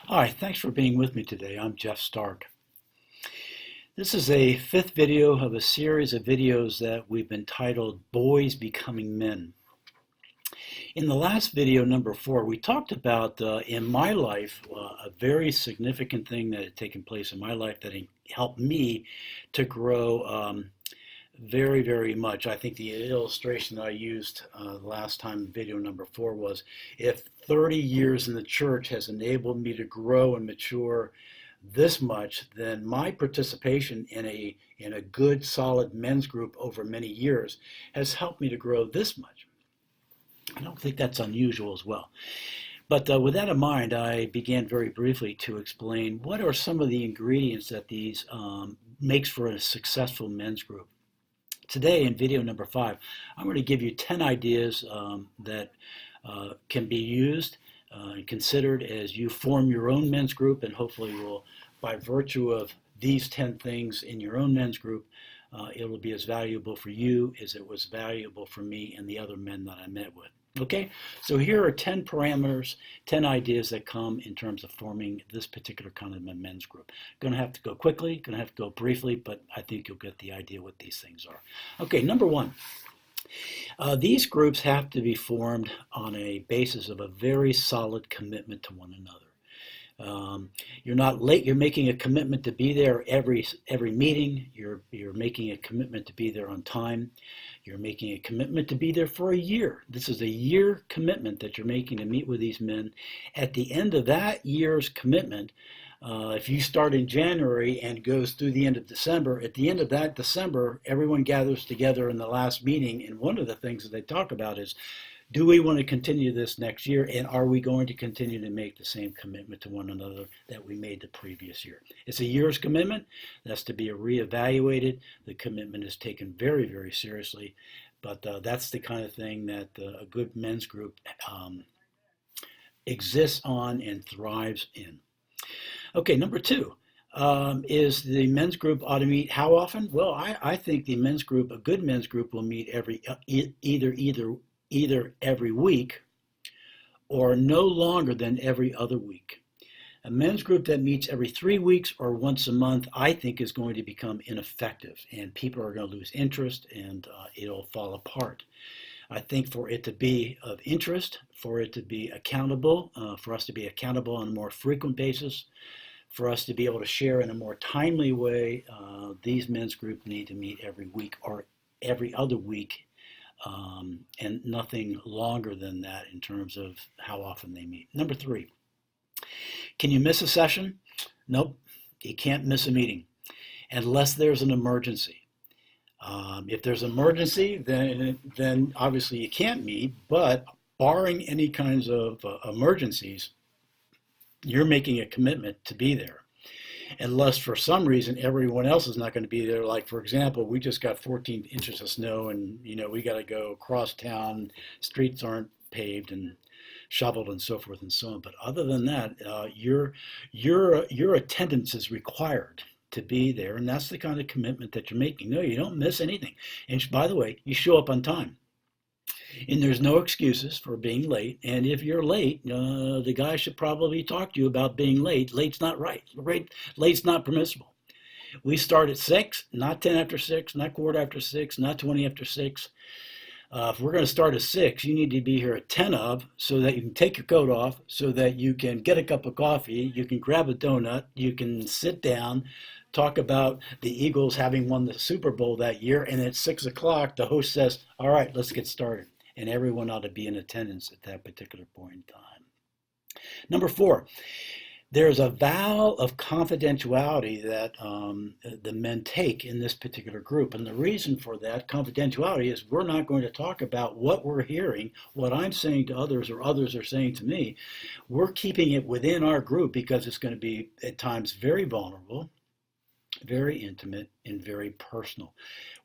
Hi, thanks for being with me today. I'm Jeff Stark. This is a fifth video of a series of videos that we've been titled Boys Becoming Men. In the last video, number 4, we talked about, in my life, a very significant thing that had taken place in my life that helped me to grow very, very much. I think the illustration that I used last time, video number 4, was if 30 years in the church has enabled me to grow and mature this much, then my participation in a good, solid men's group over many years has helped me to grow this much. I don't think that's unusual as well. But with that in mind, I began very briefly to explain what are some of the ingredients that these makes for a successful men's group. Today, in video number 5, I'm going to give you 10 ideas that can be used and considered as you form your own men's group, and hopefully will, by virtue of these 10 things in your own men's group, it will be as valuable for you as it was valuable for me and the other men that I met with. Okay, so here are 10 parameters, 10 ideas that come in terms of forming this particular kind of a men's group. Going to have to go quickly, going to have to go briefly, but I think you'll get the idea what these things are. Okay, number 1. These groups have to be formed on a basis of a very solid commitment to one another. You're not late. You're making a commitment to be there every meeting. You're making a commitment to be there on time. You're making a commitment to be there for a year. This is a year commitment that you're making to meet with these men. At the end of that year's commitment, if you start in January and goes through the end of December, at the end of that December, everyone gathers together in the last meeting, and one of the things that they talk about is, do we want to continue this next year, and are we going to continue to make the same commitment to one another that we made the previous year? It's a year's commitment. That's to be reevaluated. The commitment is taken very, very seriously, but that's the kind of thing that a good men's group exists on and thrives in. Okay, number 2. Is the men's group ought to meet how often? Well, I think the men's group, a good men's group, will meet either every week or no longer than every other week. A men's group that meets every 3 weeks or once a month, I think, is going to become ineffective, and people are going to lose interest, and it'll fall apart. I think for it to be of interest, for it to be accountable, for us to be accountable on a more frequent basis, for us to be able to share in a more timely way, these men's groups need to meet every week or every other week, and nothing longer than that in terms of how often they meet. Number 3, can you miss a session? Nope, you can't miss a meeting unless there's an emergency. If there's an emergency, then obviously you can't meet, but barring any kinds of emergencies, you're making a commitment to be there. Unless for some reason everyone else is not going to be there. Like, for example, we just got 14 inches of snow, and we got to go across town, streets aren't paved and shoveled and so forth and so on. But other than that, your attendance is required to be there, and that's the kind of commitment that you're making. No, you don't miss anything. And by the way, you show up on time. And there's no excuses for being late. And if you're late, the guy should probably talk to you about being late. Late's not right. Late's not permissible. We start at 6, not 10 after 6, not quarter after 6, not 20 after 6. If we're going to start at 6, you need to be here at 10 of, so that you can take your coat off, so that you can get a cup of coffee, you can grab a donut, you can sit down, talk about the Eagles having won the Super Bowl that year, and at 6 o'clock, the host says, all right, let's get started. And everyone ought to be in attendance at that particular point in time. Number 4, there's a vow of confidentiality that the men take in this particular group. And the reason for that confidentiality is we're not going to talk about what we're hearing, what I'm saying to others or others are saying to me. We're keeping it within our group because it's going to be at times very vulnerable, very intimate, and very personal.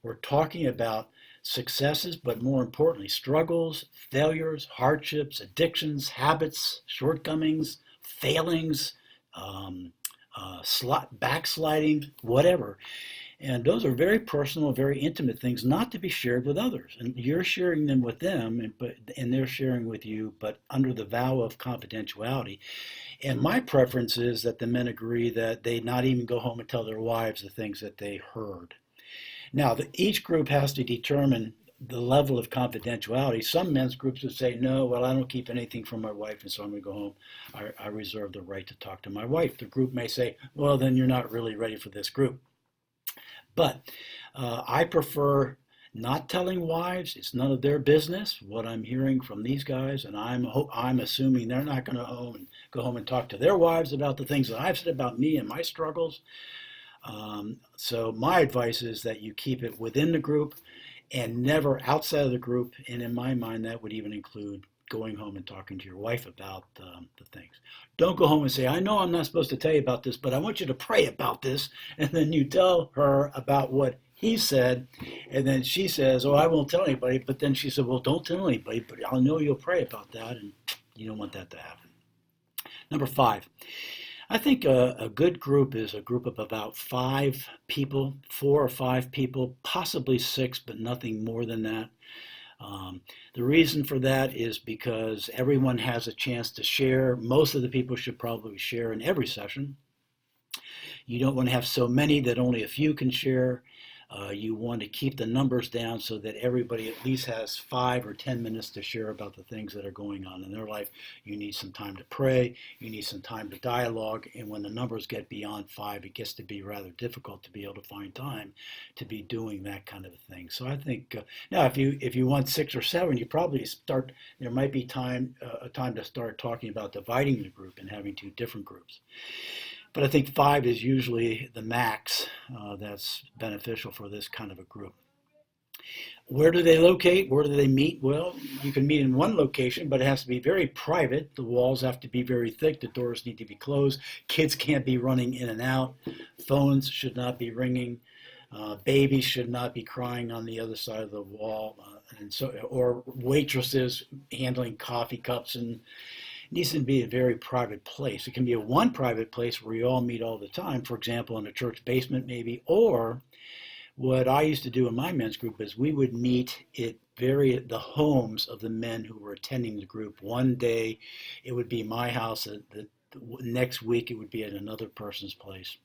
We're talking about successes, but more importantly, struggles, failures, hardships, addictions, habits, shortcomings, failings, backsliding, whatever. And those are very personal, very intimate things, not to be shared with others. And you're sharing them with them, and they're sharing with you, but under the vow of confidentiality. And my preference is that the men agree that they not even go home and tell their wives the things that they heard. Now, each group has to determine the level of confidentiality. Some men's groups would say, no, well, I don't keep anything from my wife, and so I'm going to go home. I reserve the right to talk to my wife. The group may say, well, then you're not really ready for this group. But I prefer not telling wives. It's none of their business what I'm hearing from these guys, and I'm assuming they're not going to go home and talk to their wives about the things that I've said about me and my struggles. So my advice is that you keep it within the group and never outside of the group. And in my mind, that would even include going home and talking to your wife about the things. Don't go home and say, I know I'm not supposed to tell you about this, but I want you to pray about this. And then you tell her about what he said. And then she says, oh, I won't tell anybody. But then she said, well, don't tell anybody, but I'll know you'll pray about that. And you don't want that to happen. Number 5. I think a good group is a group of about 5 people, 4 or 5 people, possibly 6, but nothing more than that. The reason for that is because everyone has a chance to share. Most of the people should probably share in every session. You don't want to have so many that only a few can share. You want to keep the numbers down so that everybody at least has 5 or 10 minutes to share about the things that are going on in their life. You need some time to pray. You need some time to dialogue. And when the numbers get beyond 5, it gets to be rather difficult to be able to find time to be doing that kind of a thing. So I think now if you want 6 or 7, you probably start. There might be a time to start talking about dividing the group and having 2 different groups. But I think 5 is usually the max that's beneficial for this kind of a group. Where do they locate? Where do they meet? Well, you can meet in one location, but it has to be very private. The walls have to be very thick. The doors need to be closed. Kids can't be running in and out. Phones should not be ringing. Babies should not be crying on the other side of the wall. Or waitresses handling coffee cups, and needs to be a very private place. It can be one private place where you all meet all the time, for example, in a church basement maybe, or what I used to do in my men's group is we would meet at the homes of the men who were attending the group. One day it would be my house, the next week it would be at another person's place.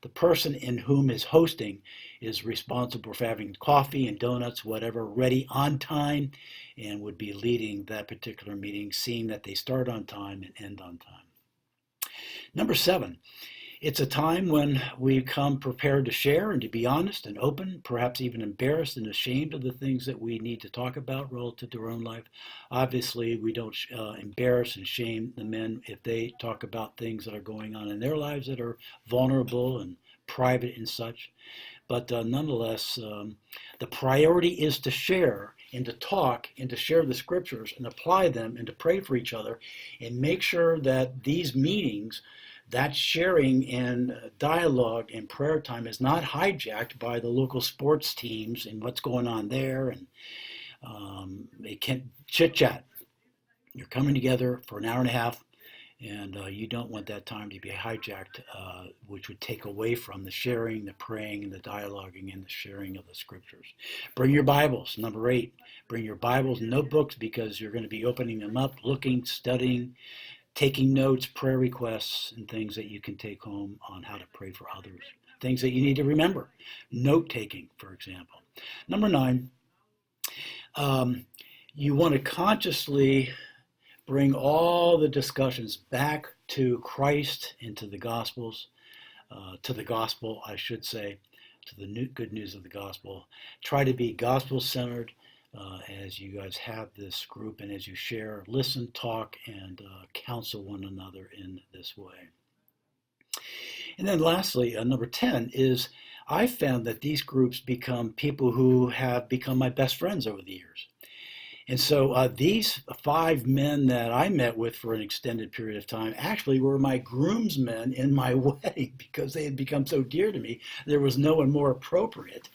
The person in whom is hosting is responsible for having coffee and donuts, whatever, ready on time, and would be leading that particular meeting, seeing that they start on time and end on time. Number 7, it's a time when we come prepared to share and to be honest and open, perhaps even embarrassed and ashamed of the things that we need to talk about relative to our own life. Obviously, we don't embarrass and shame the men if they talk about things that are going on in their lives that are vulnerable and private and such. But nonetheless, the priority is to share and to talk and to share the scriptures and apply them and to pray for each other and make sure that these meetings, that sharing and dialogue and prayer time is not hijacked by the local sports teams and what's going on there. And they can't chit-chat. You're coming together for an hour and a half, and you don't want that time to be hijacked, which would take away from the sharing, the praying, and the dialoguing and the sharing of the scriptures. Bring your Bibles. Number 8, bring your Bibles and notebooks, because you're going to be opening them up, looking, studying, taking notes, prayer requests, and things that you can take home on how to pray for others. Things that you need to remember. Note-taking, for example. Number 9, you want to consciously bring all the discussions back to Christ and to the Gospels, to the gospel, I should say, to the good news of the gospel. Try to be gospel-centered as you guys have this group and as you share, listen, talk, and counsel one another in this way. And then lastly, number 10 is I found that these groups become people who have become my best friends over the years. And so these 5 men that I met with for an extended period of time actually were my groomsmen in my wedding, because they had become so dear to me. There was no one more appropriate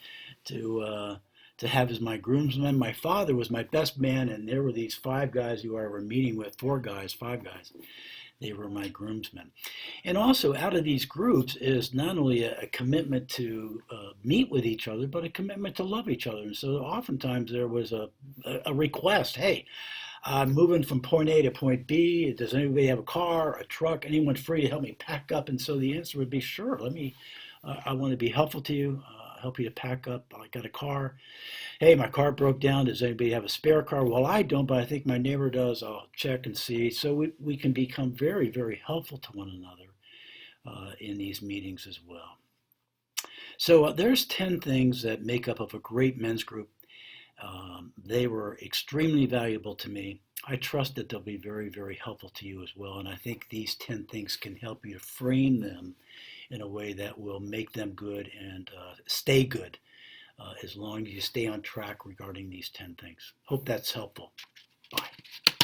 to have as my groomsmen. My father was my best man, and there were these 5 guys who I were meeting with, 4 guys, 5 guys. They were my groomsmen. And also, out of these groups is not only a commitment to meet with each other, but a commitment to love each other. And so, oftentimes, there was a request, hey, I'm moving from point A to point B. Does anybody have a car, a truck, anyone free to help me pack up? And so the answer would be sure. I want to be helpful to you, help you to pack up. I got a car. Hey, my car broke down. Does anybody have a spare car? Well, I don't, but I think my neighbor does. I'll check and see. So we can become very, very helpful to one another in these meetings as well. So there's 10 things that make up of a great men's group. They were extremely valuable to me. I trust that they'll be very, very helpful to you as well. And I think these 10 things can help you to frame them in a way that will make them good and stay good as long as you stay on track regarding these 10 things. Hope that's helpful. Bye.